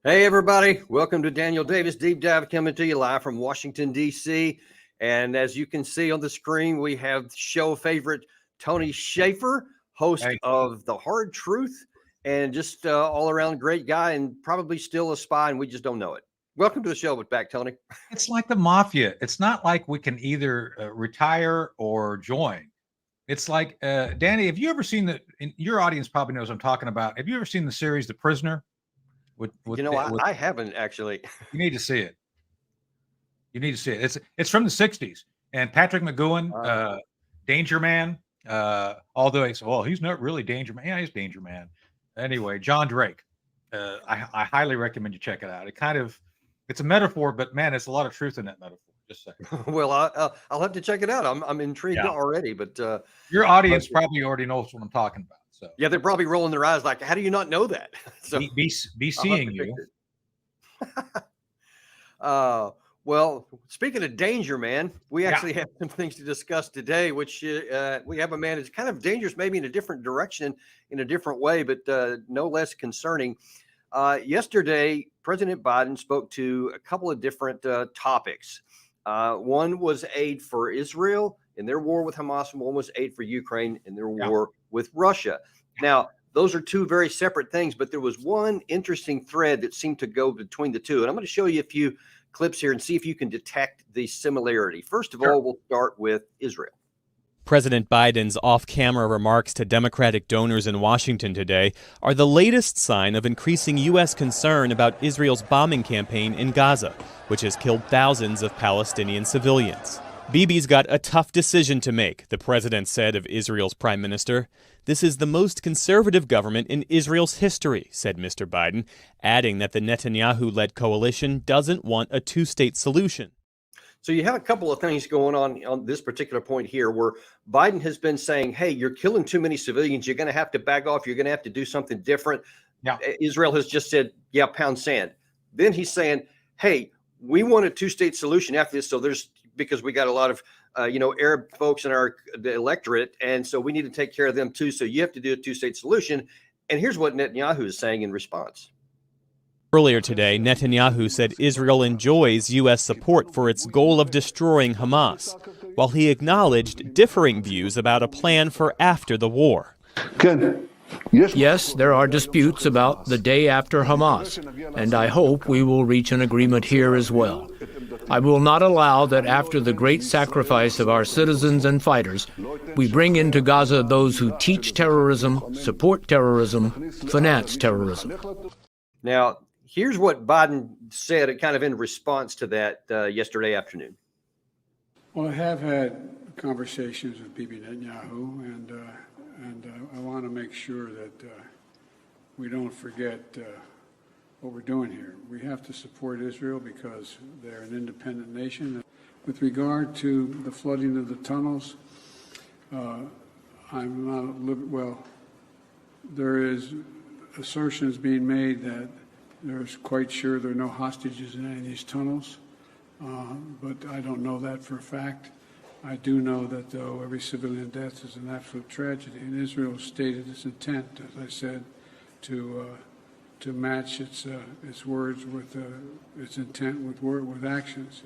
Hey, everybody. Welcome to Daniel Davis Deep Dive, coming to you live from Washington, D.C. And as you can see on the screen, we have show favorite Tony Shaffer, host of The Hard Truth, and just all around great guy and probably still a spy, and we just don't know it. Welcome to the show. Back, Tony. It's like the mafia. It's not like we can either retire or join. It's like, Danny, have you ever seen your audience probably knows what I'm talking about. Have you ever seen the series The Prisoner? I haven't actually. You need to see it. You need to see it. It's from the 60s. And Patrick McGowan, Danger Man, although he's not really Danger Man. Yeah, he's Danger Man. Anyway, John Drake. I highly recommend you check it out. It's a metaphor, but man, there's a lot of truth in that metaphor. Just saying. Well, I'll have to check it out. I'm intrigued already, but your audience probably already knows what I'm talking about. So yeah, they're probably rolling their eyes like, how do you not know that? So be seeing you. Well, speaking of danger, man, we actually have some things to discuss today, which we have a man who's kind of dangerous, maybe in a different direction, in a different way, but no less concerning. Yesterday, President Biden spoke to a couple of different topics. One was aid for Israel in their war with Hamas, and one was aid for Ukraine in their war with Russia. Now, those are two very separate things, but there was one interesting thread that seemed to go between the two. And I'm going to show you a few clips here and see if you can detect the similarity. First of all, we'll start with Israel. President Biden's off-camera remarks to Democratic donors in Washington today are the latest sign of increasing U.S. concern about Israel's bombing campaign in Gaza, which has killed thousands of Palestinian civilians. Bibi's got a tough decision to make, the president said of Israel's prime minister. This is the most conservative government in Israel's history, said Mr. Biden, adding that the Netanyahu-led coalition doesn't want a two-state solution. So you have a couple of things going on this particular point here where Biden has been saying, hey, you're killing too many civilians. You're going to have to back off. You're going to have to do something different. Yeah. Israel has just said, yeah, pound sand. Then he's saying, hey, we want a two-state solution after this. So because we got a lot of, Arab folks in our electorate. And so we need to take care of them too. So you have to do a two-state solution. And here's what Netanyahu is saying in response. Earlier today, Netanyahu said Israel enjoys U.S. support for its goal of destroying Hamas, while he acknowledged differing views about a plan for after the war. Yes, there are disputes about the day after Hamas, and I hope we will reach an agreement here as well. I will not allow that after the great sacrifice of our citizens and fighters, we bring into Gaza those who teach terrorism, support terrorism, finance terrorism. Now, here's what Biden said kind of in response to that yesterday afternoon. Well, I have had conversations with Bibi Netanyahu, and I want to make sure that we don't forget what we're doing here. We have to support Israel because they're an independent nation. With regard to the flooding of the tunnels, there is assertions being made that there's quite sure there are no hostages in any of these tunnels, but I don't know that for a fact. I do know that, though, every civilian death is an absolute tragedy, and Israel stated its intent, as I said, to match its words with its intent with actions.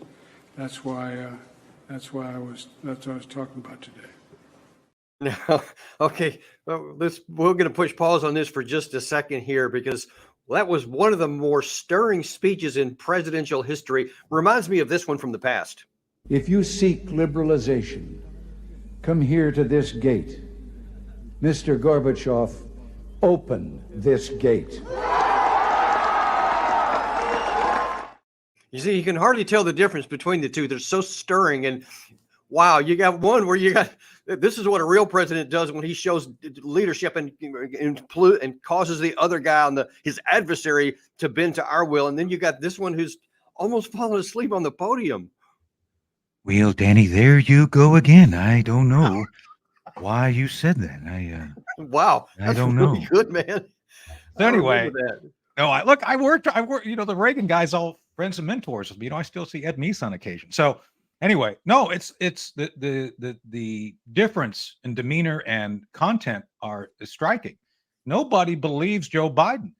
That's what I was talking about today. Now, okay, well, we're going to push pause on this for just a second here because that was one of the more stirring speeches in presidential history. Reminds me of this one from the past. If you seek liberalization, come here to this gate. Mr. Gorbachev, open this gate. You see, you can hardly tell the difference between the two. They're so stirring. And wow, you got one where this is what a real president does when he shows leadership and causes the other guy his adversary to bend to our will. And then you got this one who's almost fallen asleep on the podium. Well, Danny, there you go again. I don't know why you said that. Wow. I don't know. Really good, man. So anyway, I worked, the Reagan guys, all friends and mentors. I still see Ed Meese on occasion. So anyway, no, it's the difference in demeanor and content is striking. Nobody believes Joe Biden.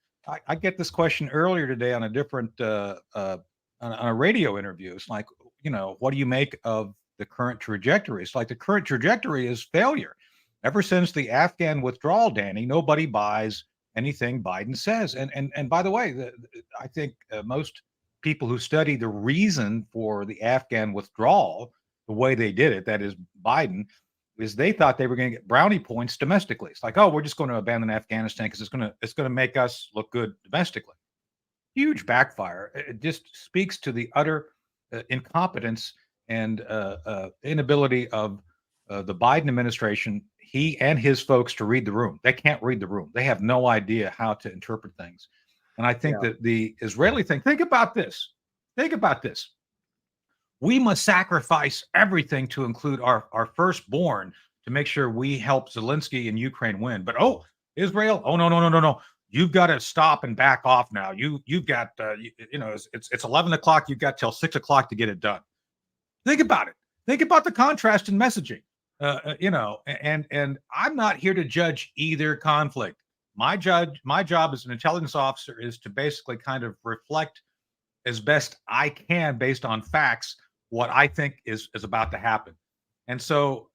I get this question earlier today on a different on a radio interview. It's like, what do you make of the current trajectory? It's like the current trajectory is failure. Ever since the Afghan withdrawal, Danny, nobody buys anything Biden says. And by the way, I think most people who study the reason for the Afghan withdrawal, the way they did it, that is Biden, is they thought they were going to get brownie points domestically. It's like, oh, we're just going to abandon Afghanistan because it's going to make us look good domestically. Huge backfire. It just speaks to the utter incompetence and inability of the Biden administration, he and his folks, to read the room. They can't read the room. They have no idea how to interpret things. And I think that the Israeli thing, think about this. Think about this. We must sacrifice everything to include our firstborn to make sure we help Zelensky and Ukraine win. But Israel, no. You've got to stop and back off now. You've got it's 11 o'clock. You've got till 6 o'clock to get it done. Think about it. Think about the contrast in messaging. And I'm not here to judge either conflict. My job as an intelligence officer is to basically kind of reflect as best I can based on facts what I think is about to happen. And so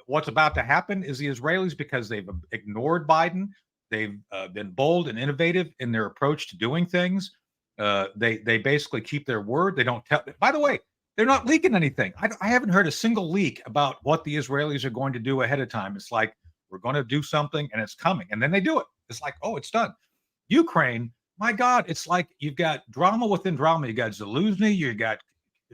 what's about to happen is the Israelis, because they've ignored Biden, they've been bold and innovative in their approach to doing things. They basically keep their word. They don't tell. By the way, they're not leaking anything. I haven't heard a single leak about what the Israelis are going to do ahead of time. It's like, we're going to do something and it's coming. And then they do it. It's like, oh, it's done. Ukraine, my God, it's like you've got drama within drama. You got Zelensky, you got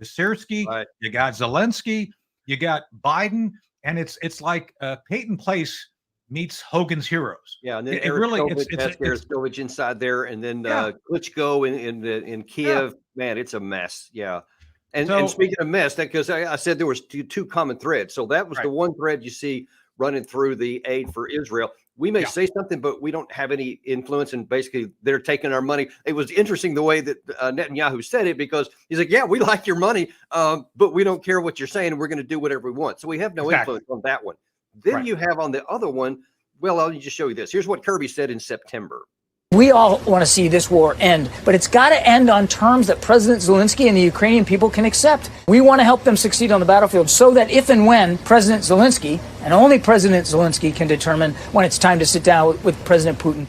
Sirsky, right. You got Zelensky, you got Biden, and it's like Peyton Place meets Hogan's Heroes. Yeah, and then Aristowicz inside there, and then Klitschko in Kiev. Yeah. Man, it's a mess. Yeah. And speaking of mess, because I said there was two common threads. So that was the one thread you see running through the aid for Israel. We may say something, but we don't have any influence. And basically, they're taking our money. It was interesting the way that Netanyahu said it, because he's like, yeah, we like your money, but we don't care what you're saying. We're going to do whatever we want. So we have no influence on that one. Then you have on the other one, well, I'll just show you this. Here's what Kirby said in September. We all want to see this war end, but it's got to end on terms that President Zelensky and the Ukrainian people can accept. We want to help them succeed on the battlefield so that if and when President Zelensky, and only President Zelensky, can determine when it's time to sit down with President Putin.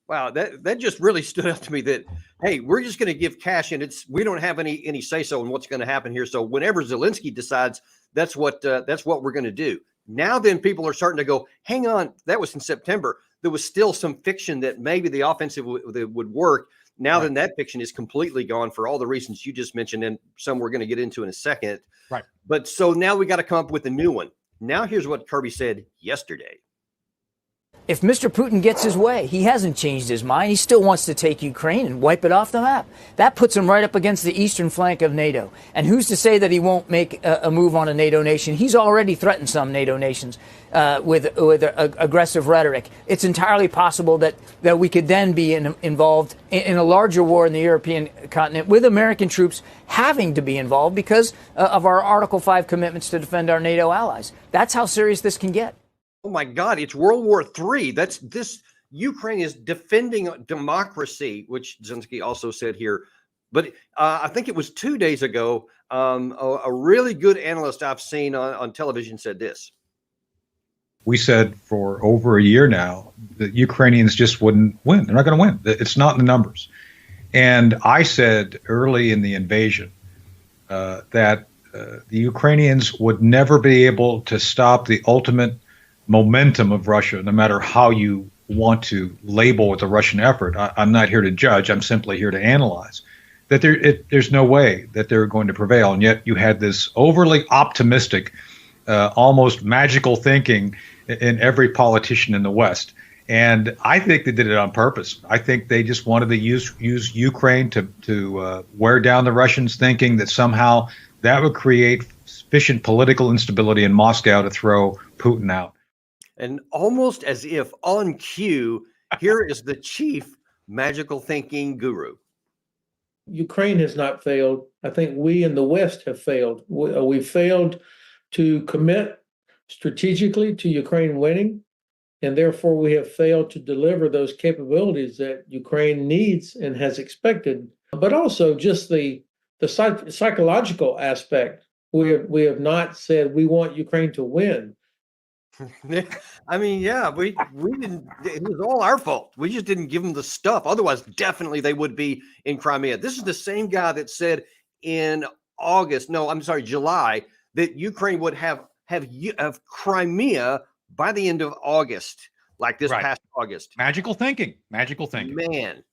Wow, that just really stood out to me that, hey, we're just going to give cash, and we don't have any say-so in what's going to happen here. So whenever Zelensky decides, that's what we're going to do. Now then people are starting to go, hang on, that was in September. There was still some fiction that maybe the offensive would work. Now then that fiction is completely gone for all the reasons you just mentioned, and some we're going to get into in a second. Right. But so now we got to come up with a new one. Now here's what Kirby said yesterday. If Mr. Putin gets his way, he hasn't changed his mind. He still wants to take Ukraine and wipe it off the map. That puts him right up against the eastern flank of NATO. And who's to say that he won't make a move on a NATO nation? He's already threatened some NATO nations with aggressive rhetoric. It's entirely possible that we could then be involved in a larger war in the European continent, with American troops having to be involved because of our Article 5 commitments to defend our NATO allies. That's how serious this can get. Oh my God, it's World War III. Ukraine is defending democracy, which Zelensky also said here. But I think it was 2 days ago, a really good analyst I've seen on television said this. We said for over a year now that Ukrainians just wouldn't win. They're not going to win. It's not in the numbers. And I said early in the invasion that the Ukrainians would never be able to stop the ultimate momentum of Russia, no matter how you want to label the Russian effort. I'm not here to judge. I'm simply here to analyze. That there's no way that they're going to prevail. And yet you had this overly optimistic, almost magical thinking in every politician in the West. And I think they did it on purpose. I think they just wanted to use Ukraine to wear down the Russians, thinking that somehow that would create sufficient political instability in Moscow to throw Putin out. And almost as if on cue, here is the chief magical thinking guru. Ukraine has not failed. I think we in the West have failed. We failed to commit strategically to Ukraine winning. and therefore we have failed to deliver those capabilities that Ukraine needs and has expected. But also just the psychological aspect. We have not said we want Ukraine to win. I mean, yeah, we didn't. It was all our fault. We just didn't give them the stuff. Otherwise, definitely they would be in Crimea. This is the same guy that said in August, no, I'm sorry, July, that Ukraine would have Crimea by the end of August, like this Right. past August. Magical thinking. Magical thinking. Man,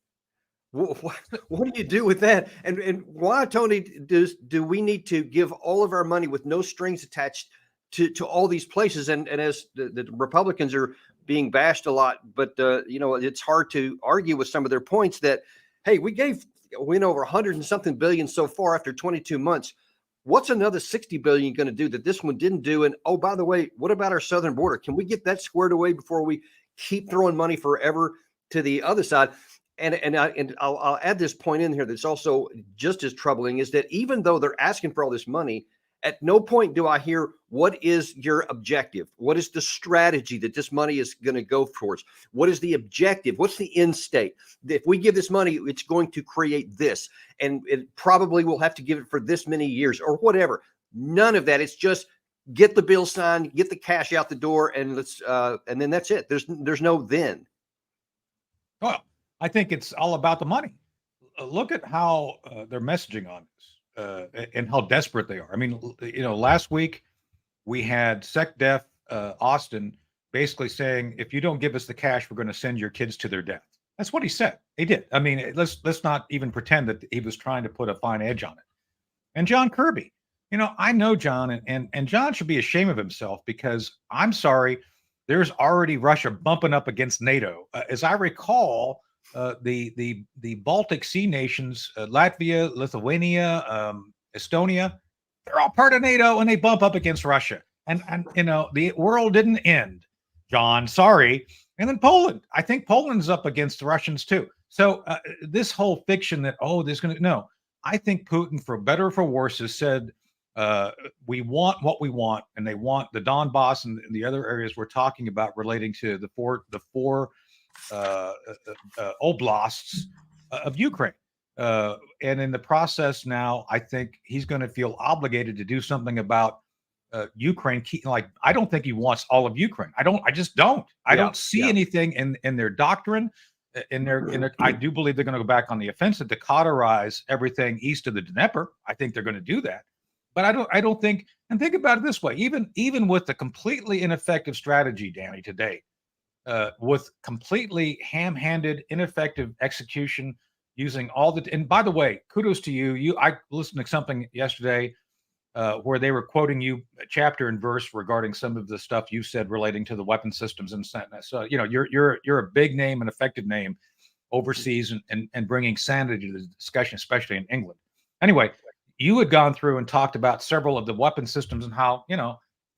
what do you do with that? And why, Tony, do we need to give all of our money with no strings attached to all these places? And as the Republicans are being bashed a lot, but it's hard to argue with some of their points that, hey, we went over 100 and something billion so far after 22 months. What's another 60 billion going to do that this one didn't do? And oh, by the way, what about our southern border? Can we get that squared away before we keep throwing money forever to the other side? And I'll add this point in here that's also just as troubling, is that even though they're asking for all this money, at no point do I hear, what is your objective? What is the strategy that this money is going to go towards? What is the objective? What's the end state? If we give this money, it's going to create this, and it probably will have to give it for this many years or whatever. None of that. It's just get the bill signed, get the cash out the door, and and then that's it. There's no then. Well, I think it's all about the money. Look at how they're messaging on this and how desperate they are. I mean, last week we had SecDef Austin basically saying, if you don't give us the cash, we're going to send your kids to their death. That's what he said. He did. I mean, let's not even pretend that he was trying to put a fine edge on it. And John Kirby, I know John, and John should be ashamed of himself, because I'm sorry, there's already Russia bumping up against NATO. As I recall, the Baltic Sea nations, Latvia, Lithuania, Estonia, they're all part of NATO, and they bump up against Russia. And the world didn't end, John. Sorry. And then Poland. I think Poland's up against the Russians too. So this whole fiction that, I think Putin, for better or for worse, has said, we want what we want, and they want the Donbass and the other areas we're talking about relating to the four oblasts of Ukraine. And in the process now, I think he's going to feel obligated to do something about Ukraine. I don't think he wants all of Ukraine. I just don't. I don't see anything in their doctrine. I do believe they're going to go back on the offensive to cauterize everything east of the Dnieper. I think they're going to do that. But I don't think, and think about it this way, even with the completely ineffective strategy, Danny, today, with completely ham-handed, ineffective execution, using all the, and by the way, kudos to you. I listened to something yesterday where they were quoting you chapter and verse regarding some of the stuff you said relating to the weapon systems and so you're a big name, an effective name overseas, and bringing sanity to the discussion, especially in England. Anyway, you had gone through and talked about several of the weapon systems and how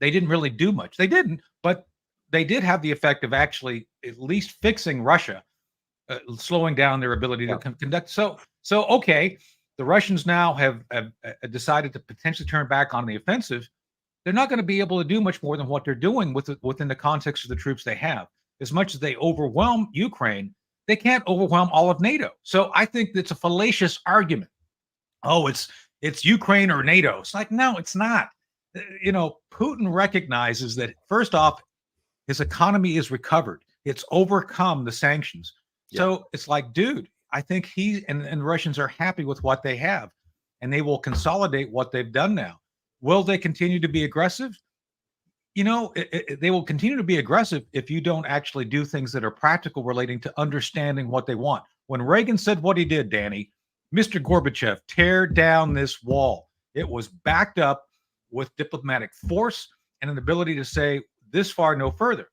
they didn't really do much. They didn't, but they did have the effect of actually at least fixing Russia, slowing down their ability to conduct. So okay. The Russians now have decided to potentially turn back on the offensive. They're not going to be able to do much more than what they're doing within the context of the troops they have. As much as they overwhelm Ukraine, they can't overwhelm all of NATO. So I think it's a fallacious argument. Oh, it's Ukraine or NATO. It's like, no, it's not. Putin recognizes that, first off, his economy is recovered. It's overcome the sanctions. Yeah. So it's like, dude, I think he and the Russians are happy with what they have, and they will consolidate what they've done now. Will they continue to be aggressive? They will continue to be aggressive if you don't actually do things that are practical relating to understanding what they want. When Reagan said what he did, Danny, Mr. Gorbachev, tear down this wall. It was backed up with diplomatic force and an ability to say this far, no further.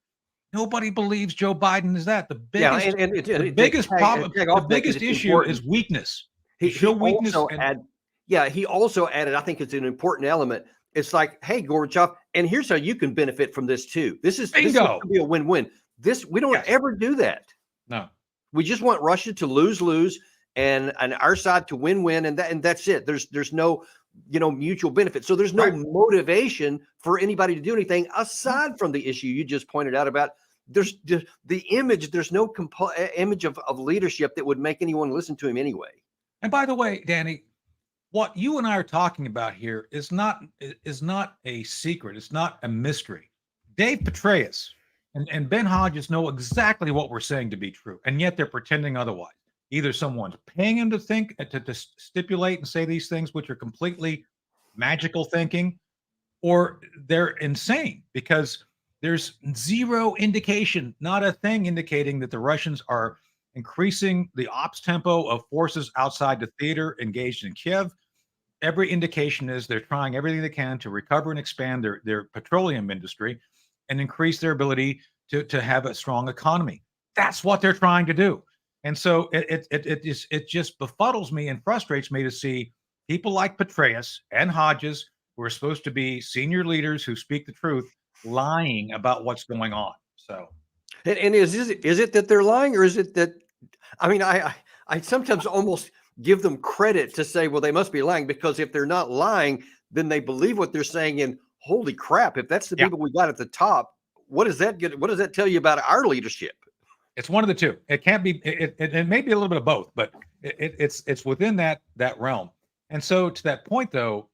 Nobody believes Joe Biden is that. The biggest, the biggest problem, the biggest issue is weakness. He also added, I think it's an important element. It's like, hey, Gorbachev, and here's how you can benefit from this too. This is going to be a win-win. We don't ever do that. No, we just want Russia to lose, and our side to win, and that's it. There's no mutual benefit. So there's no motivation for anybody to do anything aside from the issue you just pointed out about the image. There's no image of leadership that would make anyone listen to him anyway. And by the way, Danny, what you and I are talking about here is not a secret. It's not a mystery. Dave Petraeus and Ben Hodges know exactly what we're saying to be true, and yet they're pretending otherwise. Either someone's paying him to think, to stipulate and say these things, which are completely magical thinking, or they're insane, because there's zero indication, not a thing indicating that the Russians are increasing the ops tempo of forces outside the theater engaged in Kiev. Every indication is they're trying everything they can to recover and expand their petroleum industry and increase their ability to have a strong economy. That's what they're trying to do. And so it just befuddles me and frustrates me to see people like Petraeus and Hodges, who are supposed to be senior leaders who speak the truth, lying about what's going on. So, and is it that they're lying, or is it that, I mean, I sometimes almost give them credit to say, well, they must be lying, because if they're not lying, then they believe what they're saying. And holy crap, if that's the people we got at the top, what does that tell you about our leadership? It's one of the two. It can't be. It may be a little bit of both, but it's within that realm. And so, to that point, though,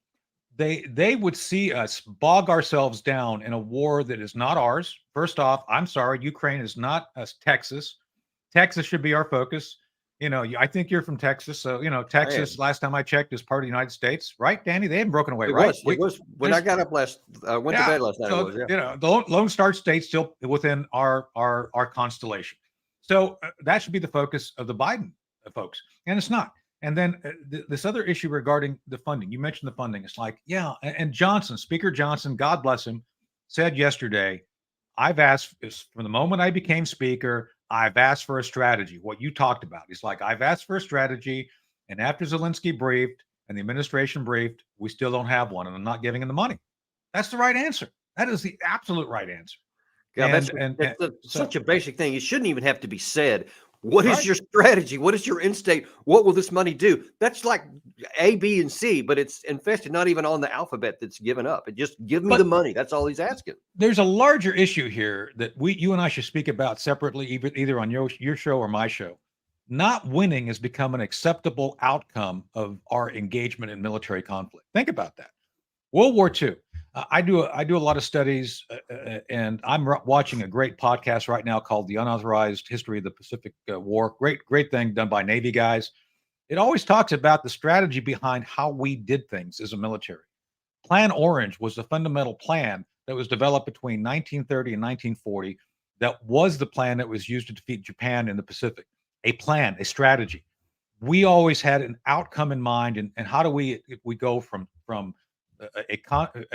they would see us bog ourselves down in a war that is not ours. First off, I'm sorry, Ukraine is not Texas. Texas should be our focus. You know, I think you're from Texas, so Texas. Last time I checked, is part of the United States, right, Danny? They haven't broken away, right? It was when I got up went to bed last night. So, the Lone Star State's still within our constellation. So that should be the focus of the Biden folks, and it's not. And then this other issue regarding the funding. You mentioned the funding. It's like, and Johnson, Speaker Johnson, God bless him, said yesterday, I've asked from the moment I became Speaker, I've asked for a strategy. What you talked about. He's like, I've asked for a strategy, and after Zelensky briefed and the administration briefed, we still don't have one, and I'm not giving him the money. That's the right answer. That is the absolute right answer. Yeah, that's such a basic thing. It shouldn't even have to be said. What is your strategy? What is your end state? What will this money do? That's like A, B, and C, but it's infested, not even on the alphabet that's given up. It just give me the money. That's all he's asking. There's a larger issue here that you and I should speak about separately, either on your show or my show. Not winning has become an acceptable outcome of our engagement in military conflict. Think about that. World War II. I do a lot of studies, and I'm watching a great podcast right now called The Unauthorized History of the Pacific War. Great thing done by Navy guys. It always talks about the strategy behind how we did things as a military. Plan Orange was the fundamental plan that was developed between 1930 and 1940. That was the plan that was used to defeat Japan in the Pacific. A plan, a strategy. We always had an outcome in mind, and how do we go from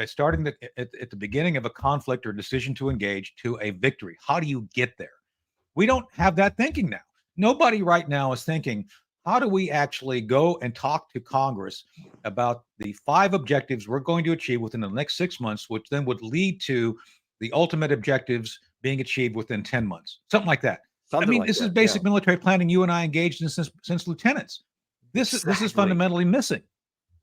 starting at the beginning of a conflict or decision to engage to a victory? How do you get there? We don't have that thinking now. Nobody right now is thinking, how do we actually go and talk to Congress about the 5 objectives we're going to achieve within the next 6 months, which then would lead to the ultimate objectives being achieved within 10 months, something like that. This is basic military planning you and I engaged in since lieutenants. This is fundamentally missing.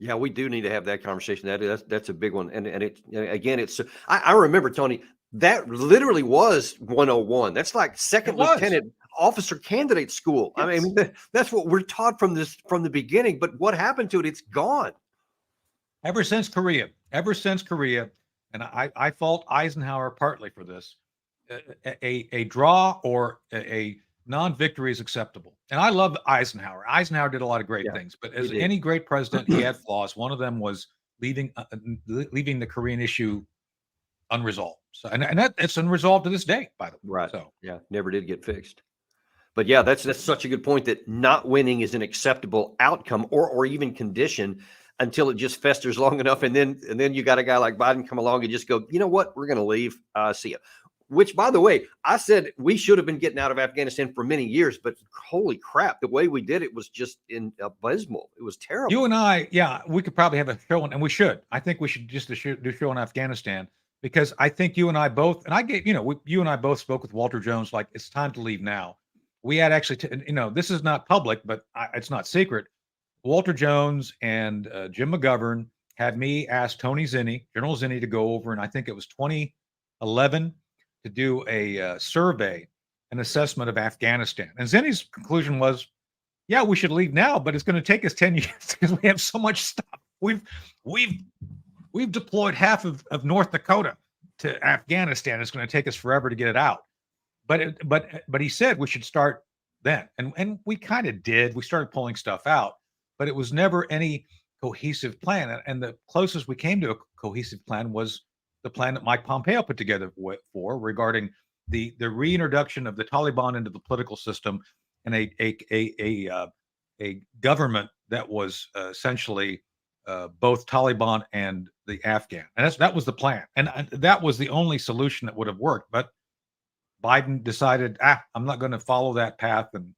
Yeah, we do need to have that conversation. That's a big one. And it, again, I remember, Tony, that literally was 101. That's like second lieutenant officer candidate school. Yes. I mean, that's what we're taught from the beginning. But what happened to it? It's gone. Ever since Korea, and I fault Eisenhower partly for this. A draw or a non-victory is acceptable. And I love Eisenhower. Eisenhower did a lot of great things, but as any great president, he had flaws. One of them was leaving the Korean issue unresolved. So, and that it's unresolved to this day, by the way. Right. So never did get fixed. But yeah, that's such a good point, that not winning is an acceptable outcome or even condition until it just festers long enough. And then you got a guy like Biden come along and just go, you know what, we're going to leave. See ya. Which, by the way, I said we should have been getting out of Afghanistan for many years, but holy crap, the way we did it was just abysmal. It was terrible. You and I, we could probably have a show, and we should. I think we should just do a show on Afghanistan, because I think you and I both, and I get, you and I both spoke with Walter Jones, like, it's time to leave now. We had actually, this is not public, but it's not secret. Walter Jones and Jim McGovern had me ask Tony Zinni, General Zinni, to go over, and I think it was 2011. to do a survey, an assessment of Afghanistan. And Zinni's conclusion was, yeah, we should leave now, but it's going to take us 10 years because we have so much stuff. We've deployed half of North Dakota to Afghanistan. It's going to take us forever to get it out. But he said we should start then. And we kind of did. We started pulling stuff out, but it was never any cohesive plan. And the closest we came to a cohesive plan was the plan that Mike Pompeo put together for regarding the reintroduction of the Taliban into the political system and a government that was essentially both Taliban and the Afghan. And that was the plan. And that was the only solution that would have worked. But Biden decided, I'm not going to follow that path. And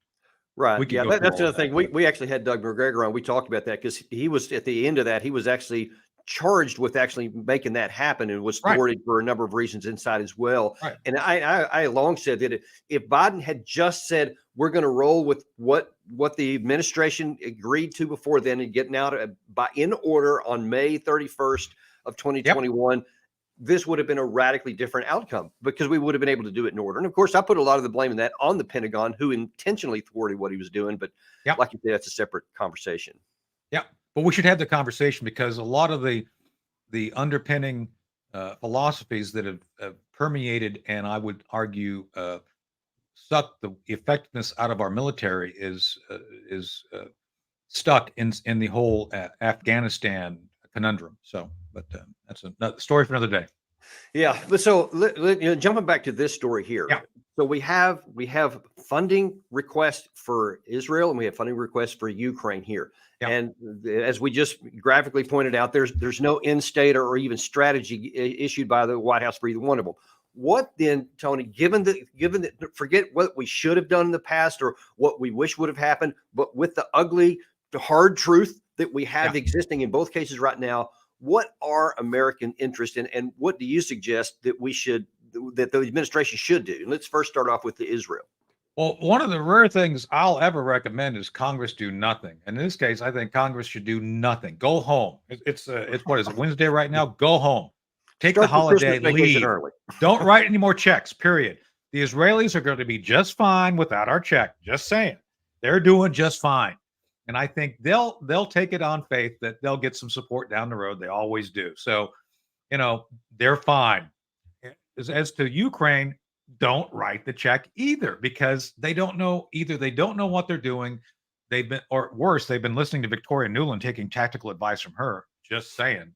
right. Yeah, that's another thing. We actually had Doug McGregor on. We talked about that because he was at the end of that. He was actually charged with actually making that happen and was thwarted for a number of reasons inside as well. Right. And I long said that if Biden had just said, we're going to roll with what the administration agreed to before then and getting out in order on May 31st of 2021, this would have been a radically different outcome because we would have been able to do it in order. And of course, I put a lot of the blame in that on the Pentagon, who intentionally thwarted what he was doing. But like you said, that's a separate conversation. Yeah. But we should have the conversation because a lot of the underpinning philosophies that have permeated and I would argue sucked the effectiveness out of our military is stuck in the whole Afghanistan conundrum. So, but that's a story for another day. Yeah, but so jumping back to this story here. Yeah. So we have funding requests for Israel and we have funding requests for Ukraine here. Yeah. And as we just graphically pointed out, there's no end state or even strategy issued by the White House for either one of them. What then, Tony, given that forget what we should have done in the past or what we wish would have happened, but with the ugly, the hard truth that we have existing in both cases right now, what are American interests in, and what do you suggest that that the administration should do? And let's first start off with the Israel. Well, one of the rare things I'll ever recommend is Congress do nothing. And in this case, I think Congress should do nothing. Go home. It's what is it, Wednesday right now? Go home. Take the holiday, leave. Don't write any more checks, period. The Israelis are going to be just fine without our check. Just saying. They're doing just fine. And I think they'll take it on faith that they'll get some support down the road. They always do. So, they're fine. As to Ukraine, don't write the check either because they don't know what they're doing. They've been listening to Victoria Nuland taking tactical advice from her. Just saying,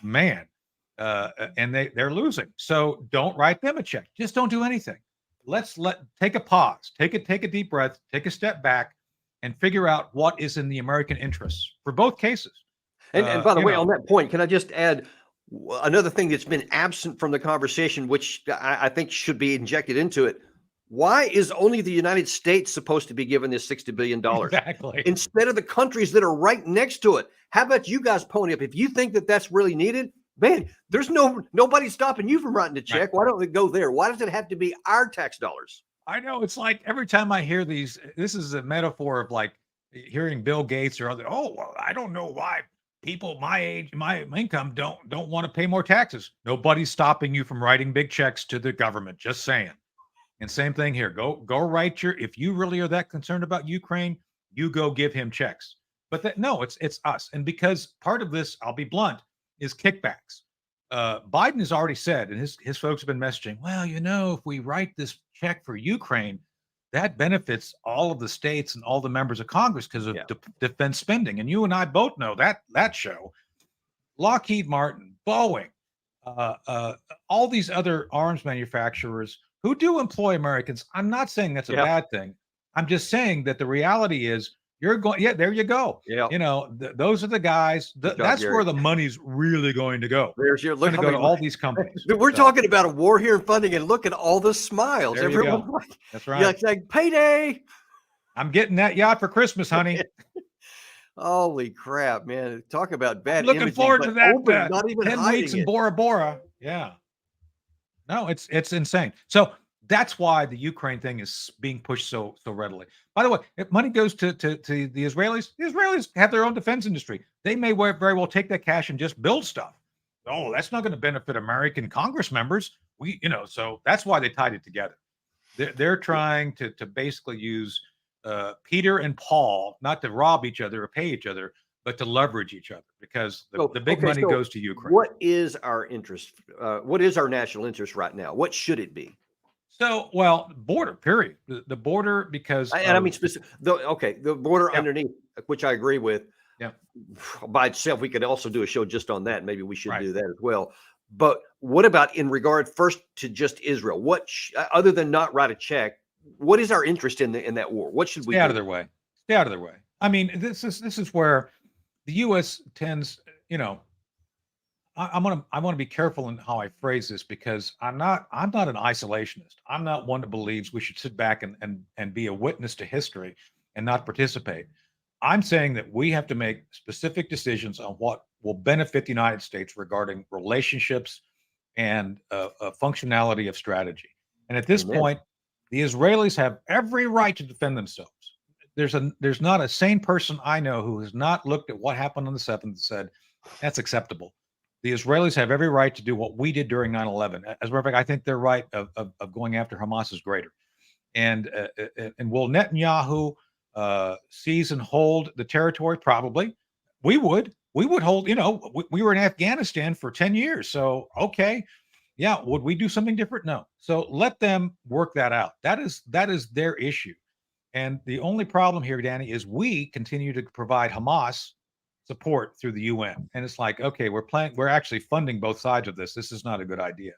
man. And they're losing. So don't write them a check. Just don't do anything. Take a pause, take a deep breath, take a step back and figure out what is in the American interests for both cases. And by the way, on that point, can I just add another thing that's been absent from the conversation, which I think should be injected into it? Why is only the United States supposed to be given this $60 billion? Exactly. Instead of the countries that are right next to it? How about you guys pony up? If you think that that's really needed, man, there's nobody stopping you from writing a check. Right. Why don't we go there? Why does it have to be our tax dollars? I know. It's like every time I hear these, this is a metaphor of like hearing Bill Gates or other. Oh, well, I don't know why people my age, my income don't want to pay more taxes. Nobody's stopping you from writing big checks to the government. Just saying. And same thing here. Go write if you really are that concerned about Ukraine, you go give him checks. But it's us. And because part of this, I'll be blunt, is kickbacks. Biden has already said, and his folks have been messaging, well, if we write this check for Ukraine, that benefits all of the states and all the members of Congress because of defense spending. And you and I both know that show. Lockheed Martin, Boeing, all these other arms manufacturers who do employ Americans. I'm not saying that's a bad thing. I'm just saying that the reality is you're going, there you go. Yeah. Those are the guys. That's where the money's really going to go. Going to go to all these companies. We're talking about a war here and funding, and look at all the smiles. There you go. That's right. It's like payday. I'm getting that yacht for Christmas, honey. Holy crap, man! Talk about bad. Looking forward to that. Open, not even 10 weeks in Bora Bora. Yeah. No, it's insane. So that's why the Ukraine thing is being pushed so readily. By the way, if money goes to the Israelis have their own defense industry. They may very well take that cash and just build stuff. Oh, that's not going to benefit American Congress members. So that's why they tied it together. They're trying to basically use Peter and Paul, not to rob each other or pay each other, but to leverage each other, because the big money goes to Ukraine. What is our interest? What is our national interest right now? What should it be? So, well, border, period. The border, because I mean, specific. The border underneath, which I agree with. Yeah. By itself, we could also do a show just on that. Maybe we should do that as well. But what about in regard first to just Israel? What other than not write a check? What is our interest in that war? What should we stay out of their way? Stay out of their way. I mean, this is where the U.S. tends. I want to be careful in how I phrase this, because I'm not an isolationist. I'm not one that believes we should sit back and be a witness to history and not participate. I'm saying that we have to make specific decisions on what will benefit the United States regarding relationships and functionality of strategy. And at this point, the Israelis have every right to defend themselves. There's not a sane person I know who has not looked at what happened on the 7th and said that's acceptable. The Israelis have every right to do what we did during 9/11. As a matter of fact, I think their right of going after Hamas is greater. And will Netanyahu seize and hold the territory? Probably. We would hold. We were in Afghanistan for 10 years. So okay, yeah. Would we do something different? No. So let them work that out. That is their issue. And the only problem here, Danny, is we continue to provide Hamas support through the UN. And it's like, okay, we're actually funding both sides of this. This is not a good idea.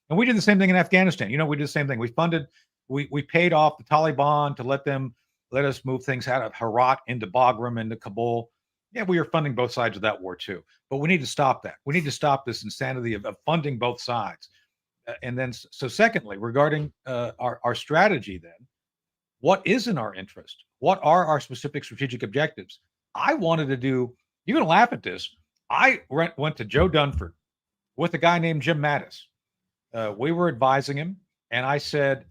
And we did the same thing in Afghanistan. We did the same thing. We paid off the Taliban to let us move things out of Herat into Bagram, into Kabul. Yeah, we are funding both sides of that war too. But we need to stop that. We need to stop this insanity of funding both sides. And then, so secondly, regarding our strategy then, what is in our interest? What are our specific strategic objectives? I wanted to do, you're going to laugh at this. I went to Joe Dunford with a guy named Jim Mattis. We were advising him. And I said,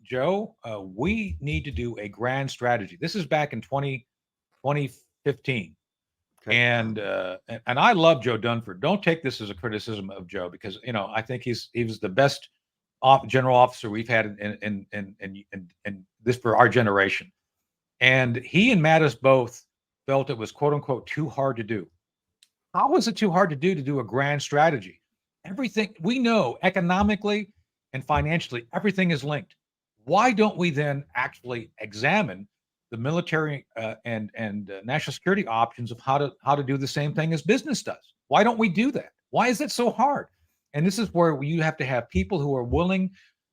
Joe, we need to do a grand strategy. This is back in 2015. Okay. And I love Joe Dunford. Don't take this as a criticism of Joe, because, I think he was the best general officer we've had in this for our generation. And he and Mattis both felt it was, quote unquote, too hard to do. How was it too hard to do a grand strategy? Everything we know economically and financially, everything is linked. Why don't we then actually examine the military and national security options of how to do the same thing as business does? Why don't we do that? Why is it so hard? And this is where you have to have people who are willing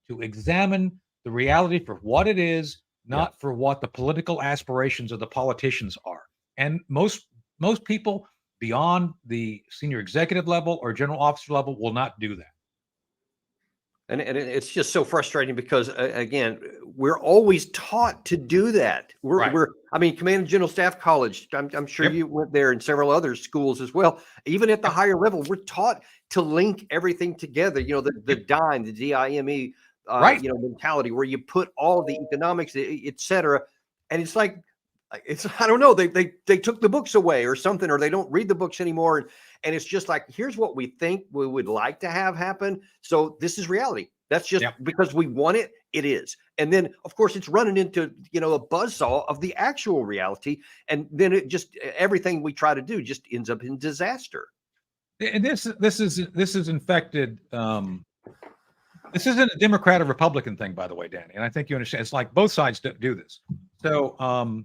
to examine the reality for what it is, not for what the political aspirations of the politicians are. And most people beyond the senior executive level or general officer level will not do that. And it's just so frustrating because, again, we're always taught to do that. Command and General Staff College, I'm sure you went there, and several other schools as well. Even at the higher level, we're taught to link everything together. The DIME, the DIME, mentality, where you put all the economics, et cetera. And it's like, I don't know, they took the books away or something, or they don't read the books anymore. And it's just like, here's what we think we would like to have happen. So this is reality. That's just because we want it. It is. And then, of course, it's running into, a buzzsaw of the actual reality. And then it just, everything we try to do just ends up in disaster. And this is infected. This isn't a Democrat or Republican thing, by the way, Danny. And I think you understand. It's like both sides do this. So,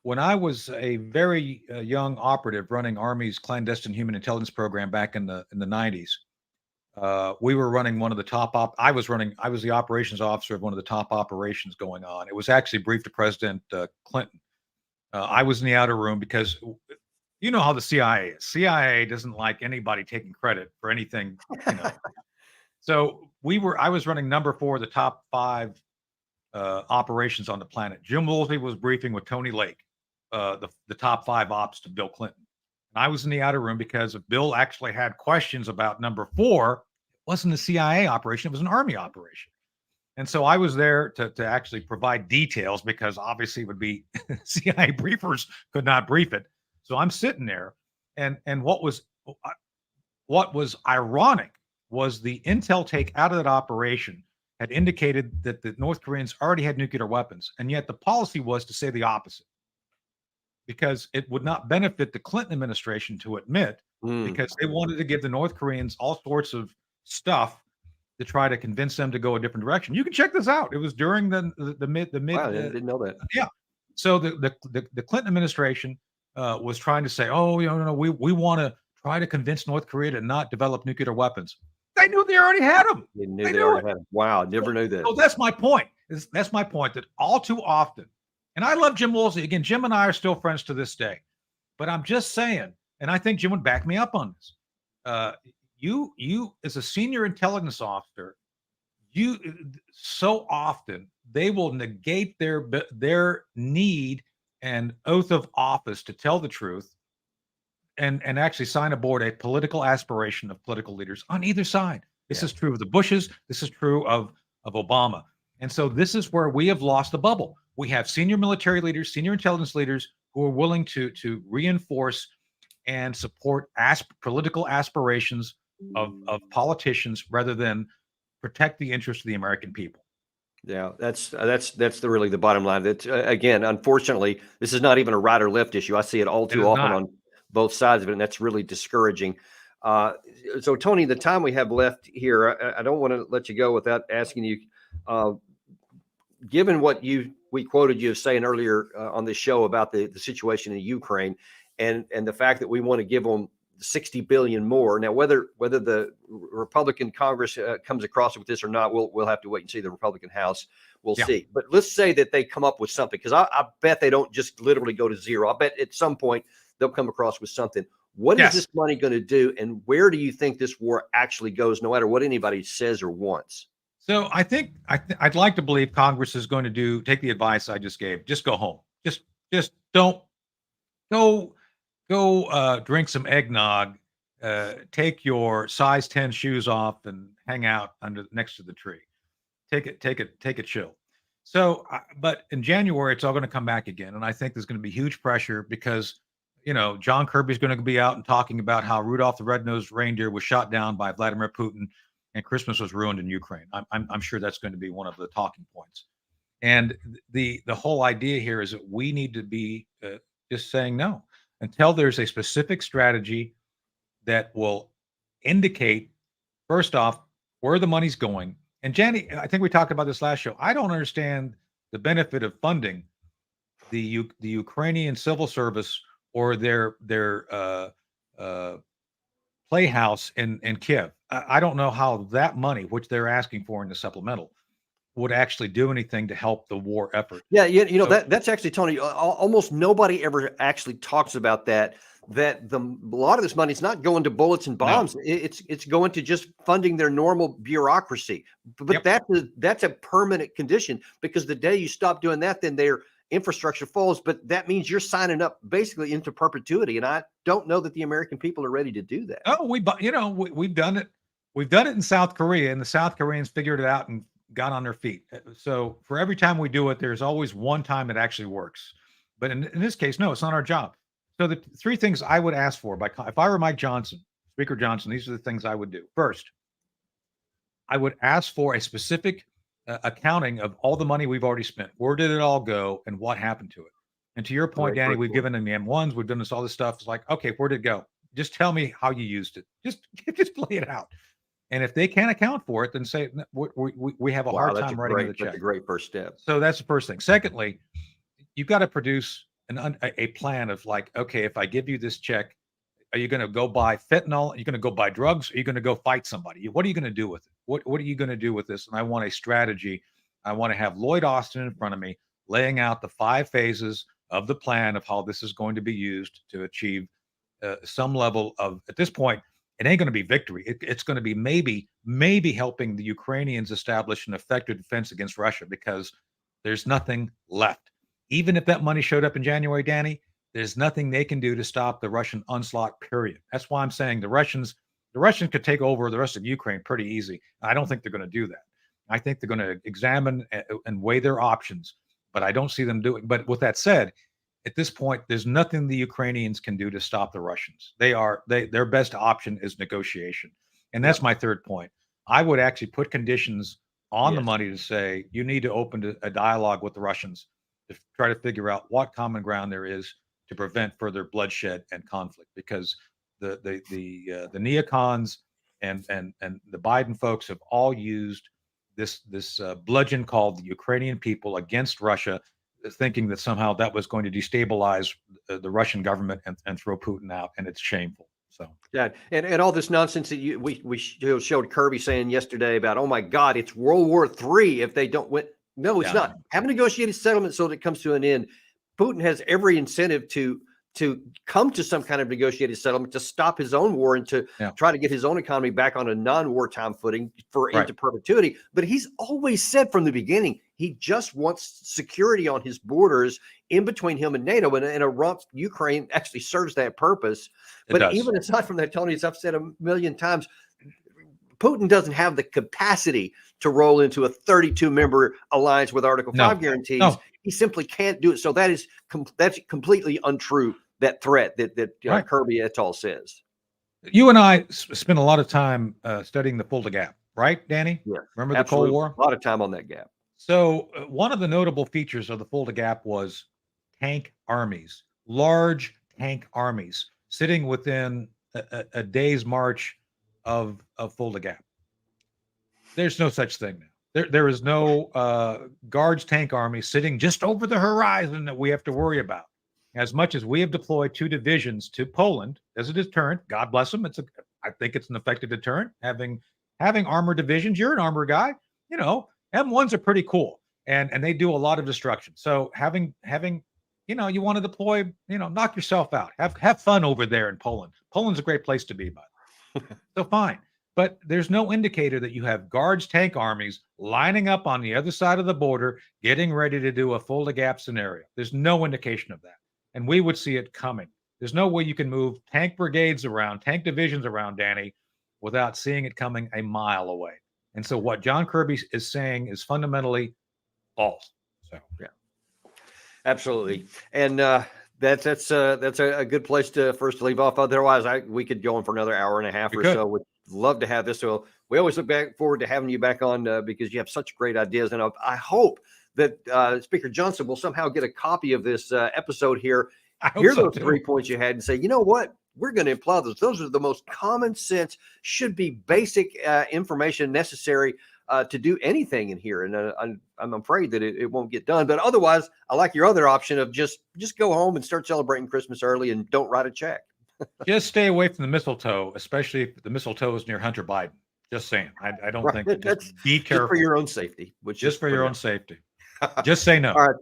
when I was a very young operative running Army's clandestine human intelligence program back in the 90s, we were running one of the top I was the operations officer of one of the top operations going on. It was actually briefed to President Clinton. I was in the outer room because you know how the CIA is. CIA doesn't like anybody taking credit for anything. So I was running number 4 of the top 5 operations on the planet. Jim Woolsey was briefing with Tony Lake, the top 5 ops to Bill Clinton. And I was in the outer room because if Bill actually had questions about number 4, it wasn't a CIA operation, it was an Army operation. And so I was there to actually provide details, because obviously it would be CIA briefers could not brief it. So I'm sitting there, and what was ironic was the intel take out of that operation had indicated that the North Koreans already had nuclear weapons, and yet the policy was to say the opposite, because it would not benefit the Clinton administration to admit, because they wanted to give the North Koreans all sorts of stuff to try to convince them to go a different direction. You can check this out. It was during the mid. Wow, I didn't know that. Yeah. So the Clinton administration was trying to say, oh, no, we want to try to convince North Korea to not develop nuclear weapons. They knew they already had them. They knew they already had them. Wow, I never knew that. So that's my point. That's my point, that all too often, and I love Jim Woolsey. Again, Jim and I are still friends to this day. But I'm just saying, and I think Jim would back me up on this. You as a senior intelligence officer, so often they will negate their need and oath of office to tell the truth, and actually sign aboard a political aspiration of political leaders on either side. This is true of the Bushes. This is true of Obama. And so this is where we have lost the bubble. We have senior military leaders, senior intelligence leaders who are willing to reinforce and support political aspirations of politicians rather than protect the interests of the American people. Yeah, that's really the bottom line. That again, unfortunately, this is not even a right or left issue. I see it all too often on both sides of it, and that's really discouraging. So, Tony, the time we have left here, I don't want to let you go without asking you, given what we quoted you as saying earlier on this show about the situation in Ukraine, and the fact that we want to give them 60 billion more. Now, whether the Republican Congress comes across with this or not, we'll have to wait and see. The Republican House, we'll see. But let's say that they come up with something, because I bet they don't just literally go to zero. I bet at some point they'll come across with something. What is this money going to do, and where do you think this war actually goes, no matter what anybody says or wants? So I think I'd like to believe Congress is going to take the advice I just gave. Just go home. Just don't go drink some eggnog, take your size 10 shoes off and hang out next to the tree. Take a chill. So, but in January, it's all going to come back again. And I think there's going to be huge pressure because, John Kirby's going to be out and talking about how Rudolph the Red-Nosed Reindeer was shot down by Vladimir Putin and Christmas was ruined in Ukraine. I'm sure that's going to be one of the talking points. And the whole idea here is that we need to be just saying no until there's a specific strategy that will indicate, first off, where the money's going. And Janny, I think we talked about this last show. I don't understand the benefit of funding the Ukrainian civil service or their playhouse in Kiev. I don't know how that money, which they're asking for in the supplemental, would actually do anything to help the war effort. Yeah, that's actually, Tony, almost nobody ever actually talks about that. That a lot of this money is not going to bullets and bombs. No. It's going to just funding their normal bureaucracy. But that's a permanent condition, because the day you stop doing that, then their infrastructure falls. But that means you're signing up basically into perpetuity. And I don't know that the American people are ready to do that. Oh, we've done it. We've done it in South Korea, and the South Koreans figured it out and got on their feet. So for every time we do it, there's always one time it actually works. But in this case, no, it's not our job. So the three things I would ask for if I were Mike Johnson, Speaker Johnson, these are the things I would do. First, I would ask for a specific accounting of all the money we've already spent. Where did it all go and what happened to it? And to your point, Danny, we've given them the M1s, we've done all this stuff. It's like, okay, where did it go? Just tell me how you used it. Just play it out. And if they can't account for it, then say we have a hard time writing the check. That's a great first step. So that's the first thing. Secondly, you've got to produce a plan of like, okay, if I give you this check, are you going to go buy fentanyl? Are you going to go buy drugs? Are you going to go fight somebody? What are you going to do with it? What are you going to do with this? And I want a strategy. I want to have Lloyd Austin in front of me laying out the 5 phases of the plan of how this is going to be used to achieve some level of, at this point, it ain't going to be victory. It's going to be maybe helping the Ukrainians establish an effective defense against Russia, because there's nothing left. Even if that money showed up in January, Danny, there's nothing they can do to stop the Russian onslaught, period. That's why I'm saying the Russians could take over the rest of Ukraine pretty easy. I don't think they're going to do that. I think they're going to examine and weigh their options, but I don't see them doing. But with that said, at this point, there's nothing the Ukrainians can do to stop the Russians. Their best option is negotiation. And that's my third point. I would actually put conditions on the Yes. money to say you need to open a dialogue with the Russians to try to figure out what common ground there is to prevent further bloodshed and conflict, because the neocons and the Biden folks have all used this bludgeon called the Ukrainian people against Russia, thinking that somehow that was going to destabilize the Russian government and throw Putin out, and it's shameful. So Yeah, and all this nonsense that we showed Kirby saying yesterday about, oh my God, it's World War III if they don't win. No, it's not. Have a negotiated settlement so that it comes to an end. Putin has every incentive to come to some kind of negotiated settlement to stop his own war and to try to get his own economy back on a non-wartime footing into perpetuity. But he's always said from the beginning, he just wants security on his borders in between him and NATO, and a rump Ukraine actually serves that purpose. But even aside from that, Tony, as I've said a million times, Putin doesn't have the capacity to roll into a 32-member alliance with Article 5 guarantees. No. He simply can't do it. So that's completely untrue, that threat that Kirby et al. Says. You and I spent a lot of time studying the Fulda Gap, right, Danny? Yeah. Remember absolutely. the Cold War? A lot of time on that gap. So one of the notable features of the Fulda Gap was tank armies, large tank armies sitting within a day's march of Fulda Gap. There's no such thing now. There is no Guards tank army sitting just over the horizon that we have to worry about. As much as we have deployed 2 divisions to Poland as a deterrent, God bless them. I think it's an effective deterrent. Having armored divisions, you're an armor guy, you know, M1s are pretty cool, and they do a lot of destruction. So having you know, you want to deploy, you know, knock yourself out, have fun over there in Poland. Poland's a great place to be, by the way. So fine. But there's no indicator that you have Guards tank armies lining up on the other side of the border, getting ready to do a Fulda Gap scenario. There's no indication of that. And we would see it coming. There's no way you can move tank brigades around, tank divisions around, Danny, without seeing it coming a mile away. And so what John Kirby is saying is fundamentally false. So yeah, absolutely. And that's a good place to first leave off. Otherwise, we could go on for another hour and a half or so. Would love to have this. So we always look forward to having you back on because you have such great ideas. And I hope that Speaker Johnson will somehow get a copy of this episode here. Hear those 3 points you had and say, you know what? We're going to apply those. Those are the most common sense, should be basic information necessary to do anything in here. And I'm afraid that it won't get done. But otherwise, I like your other option of just go home and start celebrating Christmas early and don't write a check. Just stay away from the mistletoe, especially if the mistletoe is near Hunter Biden. Just saying. I don't think. That's be careful. Just for your own safety. Just for your own safety. Just say no. All right.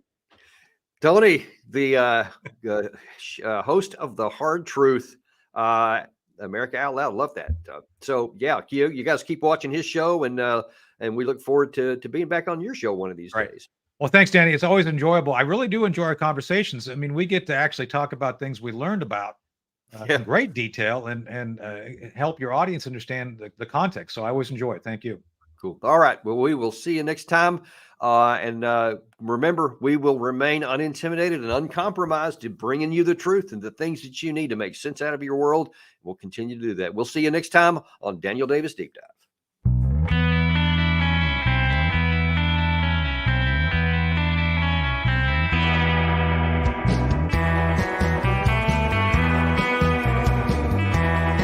Tony, the host of The Hard Truth, America Out Loud. Love that. So yeah, you guys keep watching his show, and we look forward to being back on your show one of these days. Well, thanks, Danny. It's always enjoyable. I really do enjoy our conversations. I mean, we get to actually talk about things we learned about in great detail and help your audience understand the context. So I always enjoy it. Thank you. Cool. All right. Well, we will see you next time. And remember, we will remain unintimidated and uncompromised to bringing you the truth and the things that you need to make sense out of your world. We'll continue to do that. We'll see you next time on Daniel Davis Deep Dive.